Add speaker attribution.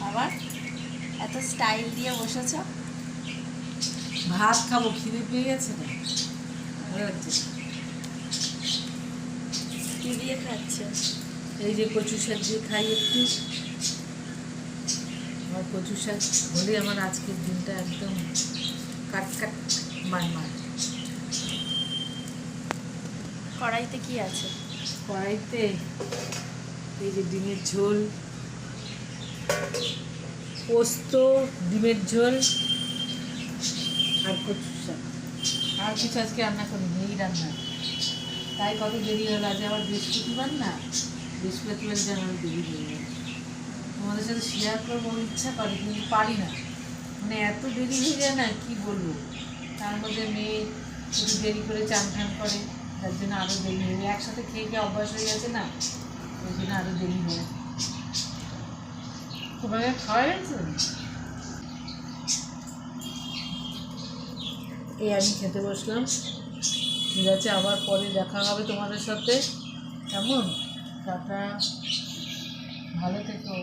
Speaker 1: আবার এত স্টাইল দিয়ে বসেছ।
Speaker 2: ভাত খাবো, খিদে পেয়ে গেছে না, ভালো লাগছে।
Speaker 1: কি দিয়ে খাচ্ছ?
Speaker 2: এই যে কচু শাক দিয়ে খাই একটু। আমার কচু শাক হলে আমার আজকের দিনটা একদম কাট কাট মার মার।
Speaker 1: কড়াইতে কি আছে?
Speaker 2: কড়াইতে এই যে ডিমের ঝোল, পোস্ত, ডিমের ঝোল আর কচু শাক। আর কিছু আজকে রান্না করিনি, এই রান্না। তাই কত দেরি হলো, আজ আবার বৃহস্পতিবার না, বৃহস্পতিবার যেন আমার দেরি হয়ে গেল। তোমাদের সাথে শেয়ার করবো ইচ্ছা করে কিন্তু পারি না, মানে এত দেরি হয়ে যায় না কি বলবো। তার মধ্যে মেয়ে একটু দেরি করে চান টান করে, তার জন্য আরও দেরি হয়ে যায়। একসাথে খেয়ে খেয়ে অভ্যাস হয়ে গেছে না, ওই জন্য আরও দেরি হয়। তোমাকে খাওয়া গেছে? এই আমি খেতে বসলাম, ঠিক আছে, আবার পরে দেখা হবে তোমাদের সাথে। কেমন? টাটা, ভালো থেকো।